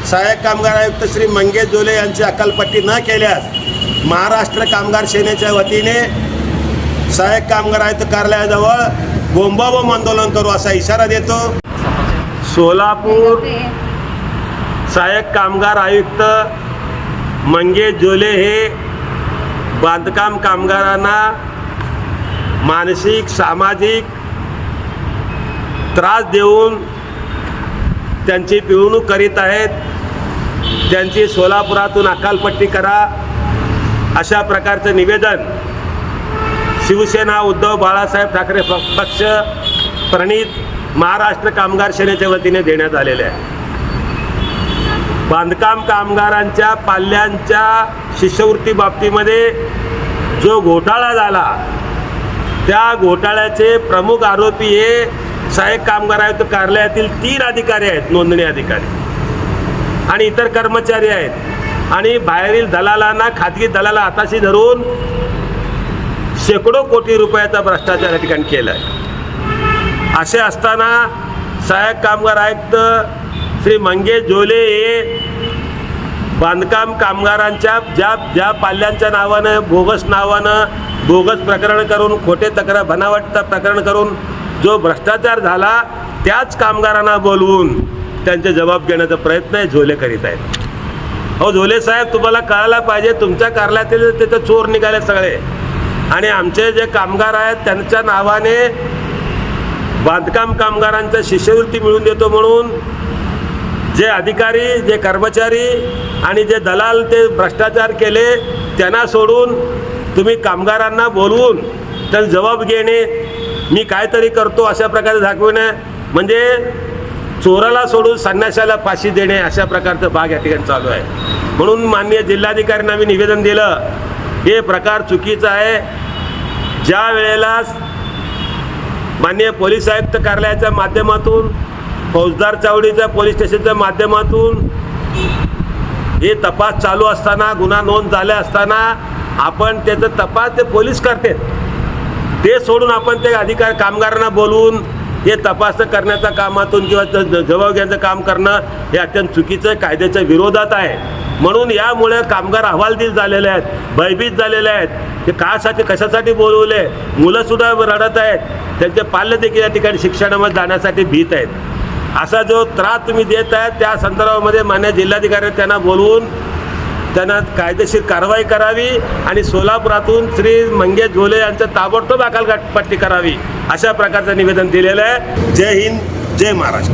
सहाय्यक कामगार आयुक्त श्री मंगेश जोले यांची अकालपट्टी न केल्यास महाराष्ट्र कामगार सेनेच्या वतीने सहाय्यक कामगार आयुक्त कार्यालयाजवळ बोंबाबोंब आंदोलन करू असा इशारा देतो। सोलापूर सहाय्यक कामगार आयुक्त मंगेश जोले हे बांधकाम कामगारांना मानसिक सामाजिक त्रास देऊन त्यांची पिळवणूक करीत आहेत। त्यांची सोलापुरातून अकालपट्टी करा अशा प्रकारचं निवेदन शिवसेना उद्धव बाळासाहेब ठाकरे पक्ष प्रणित महाराष्ट्र कामगार सेनेच्या वतीने देण्यात आलेले आहे। बांधकाम कामगारांच्या पाल्यांच्या शिष्यवृत्ती बाबतीमध्ये जो घोटाळा झाला त्या घोटाळ्याचे प्रमुख आरोपी हे सहाय्यक कामगार आयुक्त कार्यालयातील 3 अधिकारी आहेत, नोंदणी अधिकारी आणि इतर कर्मचारी आहेत आणि बाहेरील दलालांना खाजगी दलाला हाताशी धरून शेकडो कोटी रुपयाचा भ्रष्टाचार या ठिकाणी केला आहे। असे असताना सहाय्यक कामगार आयुक्त श्री मंगेश जोले हे बांधकाम कामगारांच्या ज्या पाल्यांच्या नावानं बोगस प्रकरण करून खोटे तक्रार बनावट प्रकरण करून जो भ्रष्टाचार झाला त्याच कामगारांना बोलवून त्यांचे जबाब घेण्याचा प्रयत्न आहे झोले करीत आहेत। हो झोले साहेब, तुम्हाला कळायला पाहिजे तुमच्या कार्यालयातील तिथे चोर निघाले सगळे आणि आमचे जे कामगार आहेत त्यांच्या नावाने बांधकाम कामगारांच्या शिष्यवृत्ती मिळवून देतो म्हणून जे अधिकारी जे कर्मचारी आणि जे दलाल ते भ्रष्टाचार केले त्यांना सोडून तुम्ही कामगारांना बोलवून त्यांना जबाब घेणे मी काहीतरी करतो अशा प्रकारे दाखवणे म्हणजे चोराला सोडून संन्याशाला फाशी देणे अशा प्रकारचा भाग या ठिकाणी चालू आहे। म्हणून माननीय जिल्हाधिकाऱ्यांना मी निवेदन दिलं हे प्रकार चुकीचा आहे। ज्या वेळेला माननीय पोलीस आयुक्त कार्यालयाच्या माध्यमातून फौजदार चावडीच्या पोलीस स्टेशनच्या माध्यमातून हे तपास चालू असताना गुन्हा नोंद झाला असताना आपण त्याचा तपास ते पोलीस करतात ते सोडून आपण ते अधिकारी कामगारांना बोलवून हे तपास करण्याच्या कामातून किंवा जबाब घेण्याचं काम करणं हे अत्यंत चुकीचं कायद्याच्या विरोधात आहे। म्हणून यामुळे कामगार हवालदिल झालेले आहेत, भयभीत झालेले आहेत ते कासाठी कशासाठी बोलवले, मुलंसुद्धा रडत आहेत, त्यांचे पाल्य देखील या ठिकाणी शिक्षणामध्ये जाण्यासाठी भीत आहेत। असा जो त्रास तुम्ही देत आहे त्या संदर्भामध्ये मान्य जिल्हाधिकारी त्यांना बोलवून त्यांना कायदेशीर कारवाई करावी आणि सोलापुरातून श्री मंगेश जोले यांचं ताबडतोब अकालपट्टी करावी अशा प्रकारचं निवेदन दिलेलं आहे। जय हिंद, जय महाराष्ट्र।